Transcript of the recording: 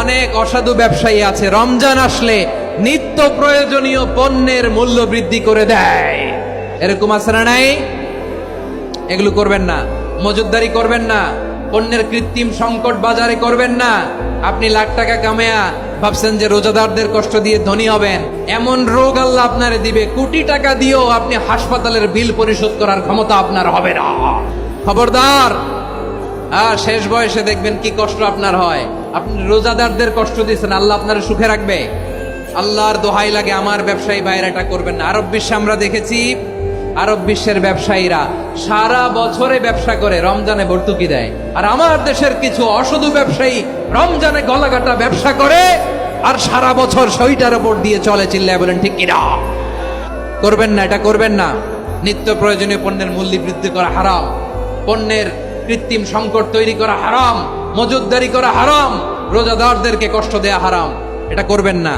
অনেক অসাধু ব্যবসায়ী আছে রমজান আসলে নিত্য প্রয়োজনীয় পণ্যের মূল্য বৃদ্ধি করে দেয়। এরকম আছে না নাই? এগুলো করবেন না, মজুতদারি করবেন না, পণ্যের কৃত্রিম সংকট বাজারে করবেন না। আপনি লাখ টাকা কামায়া ভাবছেন যে রোজাদারদের কষ্ট দিয়ে ধনী হবেন, এমন রোগ আল্লাহ আপনারে দিবে, কোটি টাকা দিয়েও আপনি হাসপাতালের বিল পরিশোধ করার ক্ষমতা আপনার হবে না। খবরদার। শেষ বয়সে দেখবেন কি কষ্ট আপনার হয়। আপনি রোজাদারদের কষ্ট দিয়েছেন, আল্লাহ আপনার সুখে রাখবে? আল্লাহর দোহাই লাগে আমার ব্যবসায়ী ভাইরা এটা করবেন না। আরব বিশ্বে আমরা দেখেছি, আরব বিশ্বের ব্যবসায়ীরা সারা বছরে ব্যবসা করে, রমজানে ভর্তুকি দেয়। আর আমার দেশের কিছু অসাধু ব্যবসায়ী রমজানে গলাকাটা ব্যবসা করে আর সারা বছর সইটার উপর দিয়ে চলে। চিল্লায় বলেন ঠিক কিনা? করবেন না, এটা করবেন না। নিত্য প্রয়োজনীয় পণ্যের মূল্য বৃদ্ধি করা হারাম, পণ্যের কৃত্রিম সংকট তৈরি করা হারাম, মজুতদারি করা হারাম, রোজাদারদেরকে কষ্ট দেয়া হারাম। এটা করবেন না।